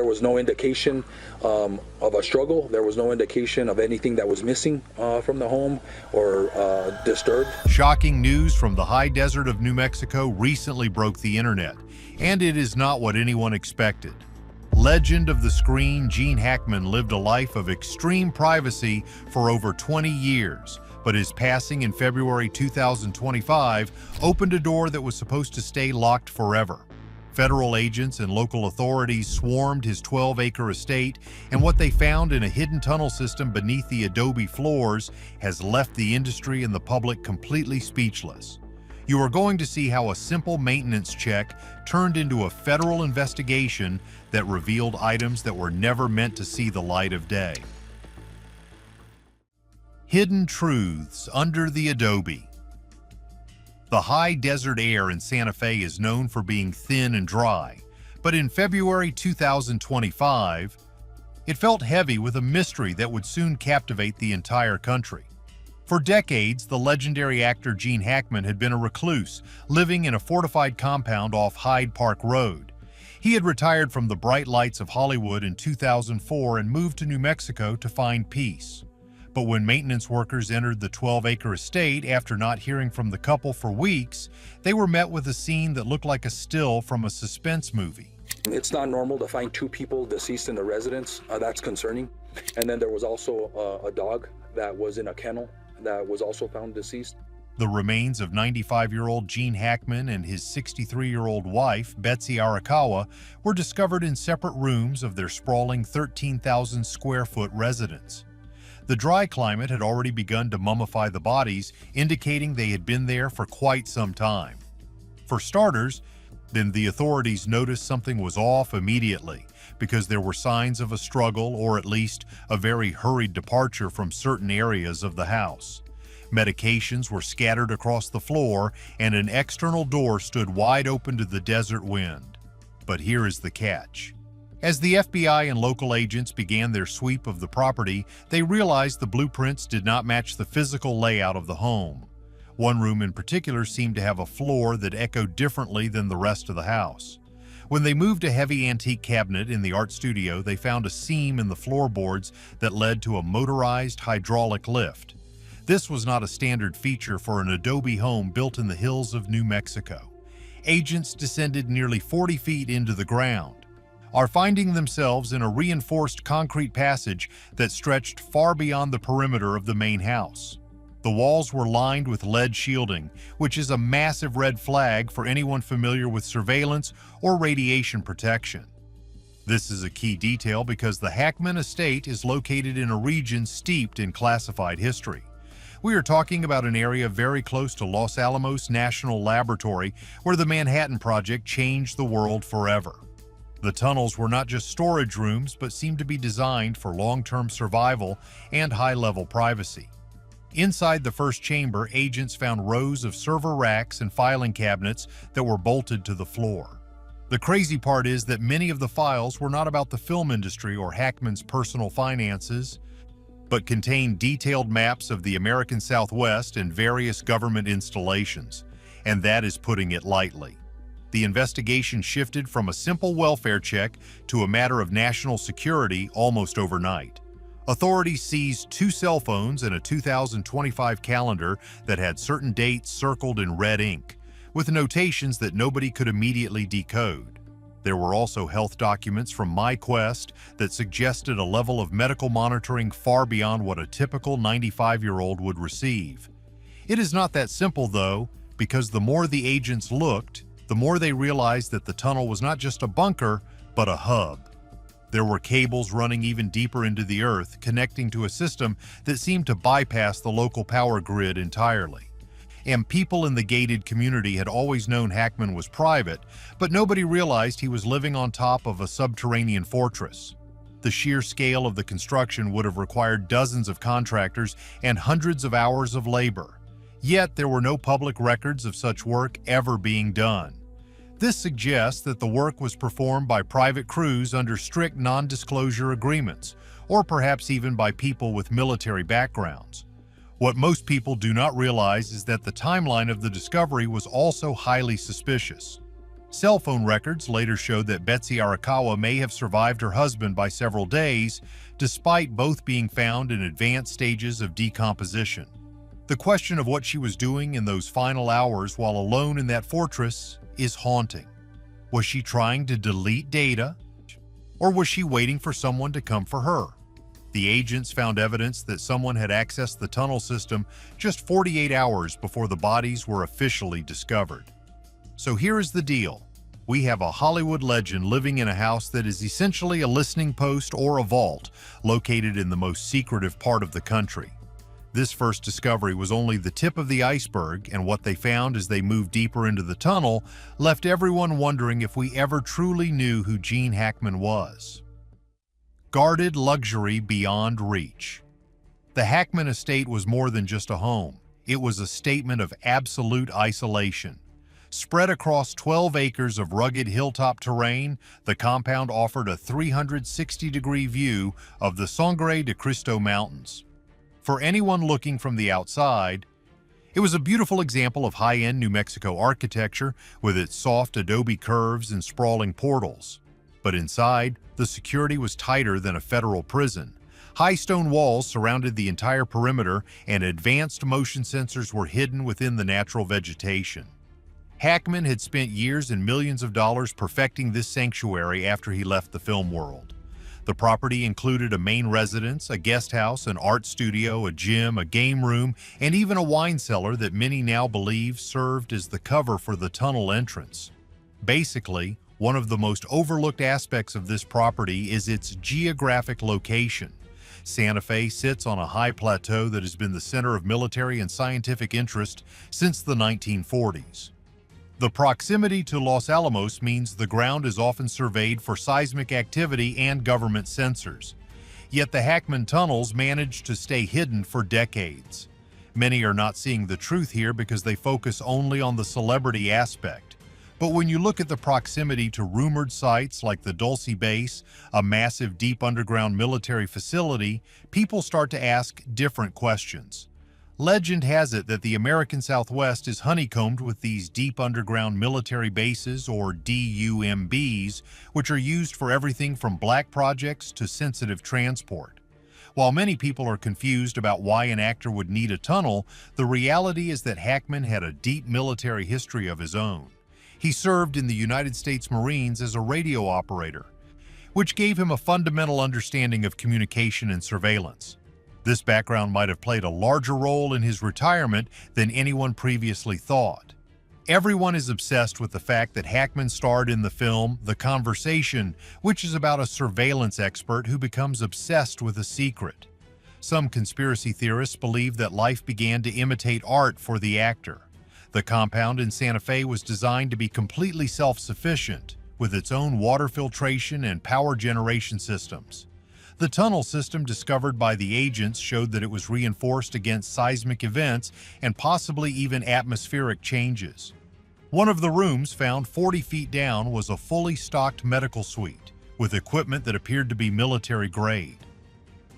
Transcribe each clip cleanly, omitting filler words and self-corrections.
was no indication of a struggle. There was no indication of anything that was missing from the home or disturbed. Shocking news from the high desert of New Mexico recently broke the internet, and it is not what anyone expected. Legend of the screen Gene Hackman lived a life of extreme privacy for over 20 years, but his passing in February 2025 opened a door that was supposed to stay locked forever. Federal agents and local authorities swarmed his 12-acre estate, and what they found in a hidden tunnel system beneath the adobe floors has left the industry and the public completely speechless. You are going to see how a simple maintenance check turned into a federal investigation that revealed items that were never meant to see the light of day. Hidden truths under the adobe. The high desert air in Santa Fe is known for being thin and dry, but in February 2025, it felt heavy with a mystery that would soon captivate the entire country. For decades, the legendary actor Gene Hackman had been a recluse, living in a fortified compound off Hyde Park Road. He had retired from the bright lights of Hollywood in 2004 and moved to New Mexico to find peace. But when maintenance workers entered the 12-acre estate after not hearing from the couple for weeks, they were met with a scene that looked like a still from a suspense movie. It's not normal to find two people deceased in the residence. That's concerning. And then there was also a dog that was in a kennel that was also found deceased. The remains of 95-year-old Gene Hackman and his 63-year-old wife, Betsy Arakawa, were discovered in separate rooms of their sprawling 13,000-square-foot residence. The dry climate had already begun to mummify the bodies, indicating they had been there for quite some time. For starters, then the authorities noticed something was off immediately, because there were signs of a struggle or at least a very hurried departure from certain areas of the house. Medications were scattered across the floor, and an external door stood wide open to the desert wind. But here is the catch. As the FBI and local agents began their sweep of the property, they realized the blueprints did not match the physical layout of the home. One room in particular seemed to have a floor that echoed differently than the rest of the house. When they moved a heavy antique cabinet in the art studio, they found a seam in the floorboards that led to a motorized hydraulic lift. This was not a standard feature for an adobe home built in the hills of New Mexico. Agents descended nearly 40 feet into the ground, finding themselves in a reinforced concrete passage that stretched far beyond the perimeter of the main house. The walls were lined with lead shielding, which is a massive red flag for anyone familiar with surveillance or radiation protection. This is a key detail because the Hackman estate is located in a region steeped in classified history. We are talking about an area very close to Los Alamos National Laboratory, where the Manhattan Project changed the world forever. The tunnels were not just storage rooms, but seemed to be designed for long-term survival and high-level privacy. Inside the first chamber, agents found rows of server racks and filing cabinets that were bolted to the floor. The crazy part is that many of the files were not about the film industry or Hackman's personal finances, but contained detailed maps of the American Southwest and various government installations, and that is putting it lightly. The investigation shifted from a simple welfare check to a matter of national security almost overnight. Authorities seized 2 cell phones and a 2025 calendar that had certain dates circled in red ink, with notations that nobody could immediately decode. There were also health documents from MyQuest that suggested a level of medical monitoring far beyond what a typical 95-year-old would receive. It is not that simple, though, because the more the agents looked, the more they realized that the tunnel was not just a bunker, but a hub. There were cables running even deeper into the earth, connecting to a system that seemed to bypass the local power grid entirely. And people in the gated community had always known Hackman was private, but nobody realized he was living on top of a subterranean fortress. The sheer scale of the construction would have required dozens of contractors and hundreds of hours of labor. Yet there were no public records of such work ever being done. This suggests that the work was performed by private crews under strict non-disclosure agreements, or perhaps even by people with military backgrounds. What most people do not realize is that the timeline of the discovery was also highly suspicious. Cell phone records later showed that Betsy Arakawa may have survived her husband by several days, despite both being found in advanced stages of decomposition. The question of what she was doing in those final hours while alone in that fortress is haunting. Was she trying to delete data, or was she waiting for someone to come for her? The agents found evidence that someone had accessed the tunnel system just 48 hours before the bodies were officially discovered. So here is the deal. We have a Hollywood legend living in a house that is essentially a listening post or a vault located in the most secretive part of the country. This first discovery was only the tip of the iceberg, and what they found as they moved deeper into the tunnel left everyone wondering if we ever truly knew who Gene Hackman was. Guarded luxury beyond reach. The Hackman estate was more than just a home. It was a statement of absolute isolation. Spread across 12 acres of rugged hilltop terrain, the compound offered a 360-degree view of the Sangre de Cristo Mountains. For anyone looking from the outside, it was a beautiful example of high-end New Mexico architecture with its soft adobe curves and sprawling portals. But inside, the security was tighter than a federal prison. High stone walls surrounded the entire perimeter, and advanced motion sensors were hidden within the natural vegetation. Hackman had spent years and millions of dollars perfecting this sanctuary after he left the film world. The property included a main residence, a guest house, an art studio, a gym, a game room, and even a wine cellar that many now believe served as the cover for the tunnel entrance. Basically, one of the most overlooked aspects of this property is its geographic location. Santa Fe sits on a high plateau that has been the center of military and scientific interest since the 1940s. The proximity to Los Alamos means the ground is often surveyed for seismic activity and government sensors. Yet the Hackman tunnels managed to stay hidden for decades. Many are not seeing the truth here because they focus only on the celebrity aspect. But when you look at the proximity to rumored sites like the Dulce Base, a massive deep underground military facility, people start to ask different questions. Legend has it that the American Southwest is honeycombed with these deep underground military bases, or DUMBs, which are used for everything from black projects to sensitive transport. While many people are confused about why an actor would need a tunnel, the reality is that Hackman had a deep military history of his own. He served in the United States Marines as a radio operator, which gave him a fundamental understanding of communication and surveillance. This background might have played a larger role in his retirement than anyone previously thought. Everyone is obsessed with the fact that Hackman starred in the film The Conversation, which is about a surveillance expert who becomes obsessed with a secret. Some conspiracy theorists believe that life began to imitate art for the actor. The compound in Santa Fe was designed to be completely self-sufficient, with its own water filtration and power generation systems. The tunnel system discovered by the agents showed that it was reinforced against seismic events and possibly even atmospheric changes. One of the rooms found 40 feet down was a fully stocked medical suite, with equipment that appeared to be military grade.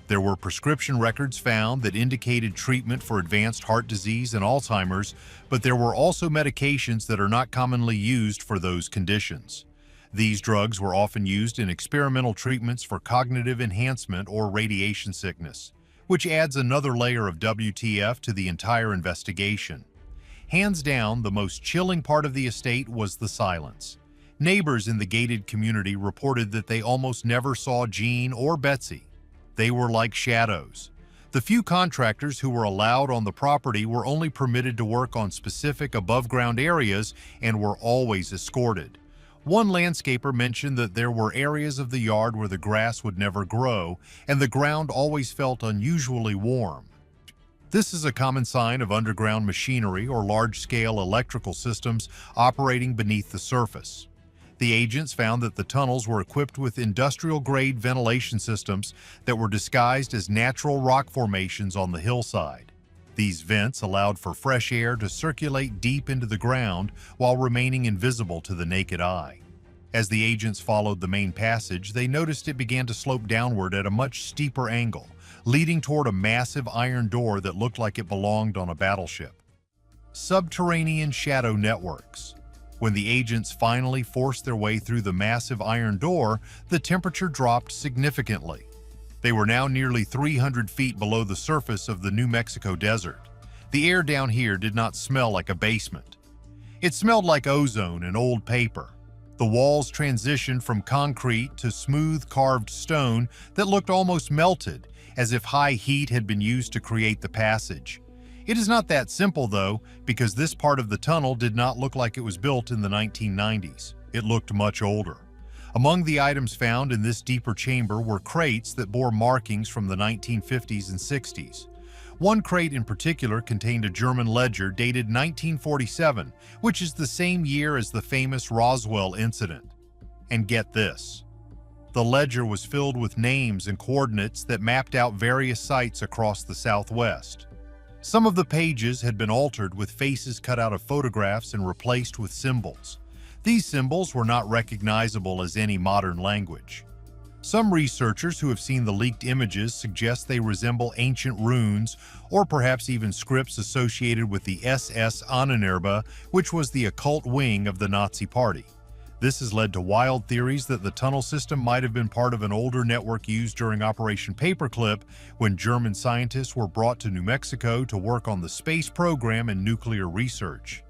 There were prescription records found that indicated treatment for advanced heart disease and Alzheimer's, but there were also medications that are not commonly used for those conditions. These drugs were often used in experimental treatments for cognitive enhancement or radiation sickness, which adds another layer of WTF to the entire investigation. Hands down, the most chilling part of the estate was the silence. Neighbors in the gated community reported that they almost never saw Gene or Betsy. They were like shadows. The few contractors who were allowed on the property were only permitted to work on specific above-ground areas and were always escorted. One landscaper mentioned that there were areas of the yard where the grass would never grow, and the ground always felt unusually warm. This is a common sign of underground machinery or large-scale electrical systems operating beneath the surface. The agents found that the tunnels were equipped with industrial-grade ventilation systems that were disguised as natural rock formations on the hillside. These vents allowed for fresh air to circulate deep into the ground while remaining invisible to the naked eye. As the agents followed the main passage, they noticed it began to slope downward at a much steeper angle, leading toward a massive iron door that looked like it belonged on a battleship. Subterranean shadow networks. When the agents finally forced their way through the massive iron door, the temperature dropped significantly. They were now nearly 300 feet below the surface of the New Mexico desert. The air down here did not smell like a basement. It smelled like ozone and old paper. The walls transitioned from concrete to smooth carved stone that looked almost melted, as if high heat had been used to create the passage. It is not that simple, though, because this part of the tunnel did not look like it was built in the 1990s. It looked much older. Among the items found in this deeper chamber were crates that bore markings from the 1950s and 60s. One crate in particular contained a German ledger dated 1947, which is the same year as the famous Roswell incident. And get this. The ledger was filled with names and coordinates that mapped out various sites across the Southwest. Some of the pages had been altered with faces cut out of photographs and replaced with symbols. These symbols were not recognizable as any modern language. Some researchers who have seen the leaked images suggest they resemble ancient runes or perhaps even scripts associated with the SS Ahnenerbe, which was the occult wing of the Nazi Party. This has led to wild theories that the tunnel system might have been part of an older network used during Operation Paperclip when German scientists were brought to New Mexico to work on the space program and nuclear research.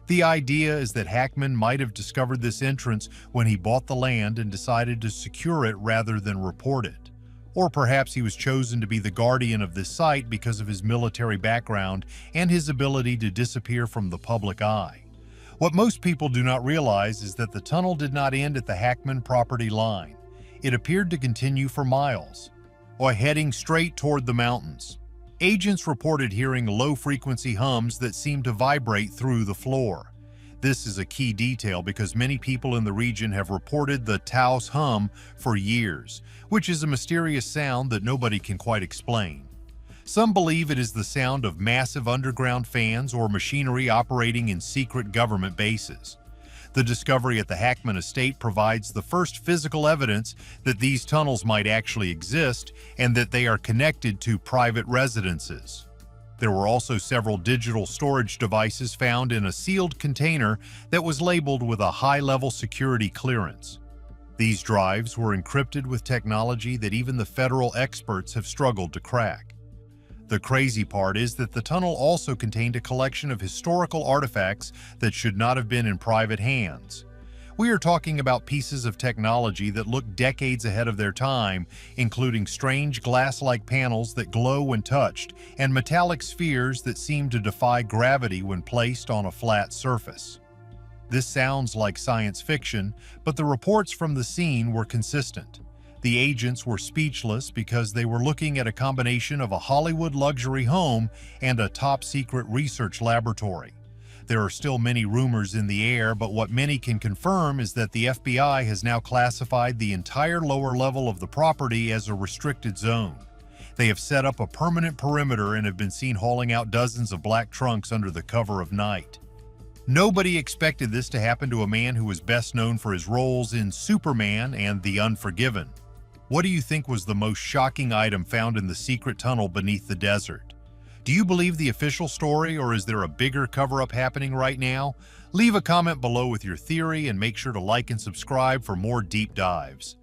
The idea is that Hackman might have discovered this entrance when he bought the land and decided to secure it rather than report it. Or perhaps he was chosen to be the guardian of this site because of his military background and his ability to disappear from the public eye. What most people do not realize is that the tunnel did not end at the Hackman property line. It appeared to continue for miles, or heading straight toward the mountains. Agents reported hearing low-frequency hums that seemed to vibrate through the floor. This is a key detail because many people in the region have reported the Taos Hum for years, which is a mysterious sound that nobody can quite explain. Some believe it is the sound of massive underground fans or machinery operating in secret government bases. The discovery at the Hackman estate provides the first physical evidence that these tunnels might actually exist and that they are connected to private residences. There were also several digital storage devices found in a sealed container that was labeled with a high-level security clearance. These drives were encrypted with technology that even the federal experts have struggled to crack. The crazy part is that the tunnel also contained a collection of historical artifacts that should not have been in private hands. We are talking about pieces of technology that look decades ahead of their time, including strange glass-like panels that glow when touched and metallic spheres that seem to defy gravity when placed on a flat surface. This sounds like science fiction, but the reports from the scene were consistent. The agents were speechless because they were looking at a combination of a Hollywood luxury home and a top-secret research laboratory. There are still many rumors in the air, but what many can confirm is that the FBI has now classified the entire lower level of the property as a restricted zone. They have set up a permanent perimeter and have been seen hauling out dozens of black trunks under the cover of night. Nobody expected this to happen to a man who was best known for his roles in Superman and The Unforgiven. What do you think was the most shocking item found in the secret tunnel beneath the desert? Do you believe the official story, or is there a bigger cover-up happening right now? Leave a comment below with your theory and make sure to like and subscribe for more deep dives.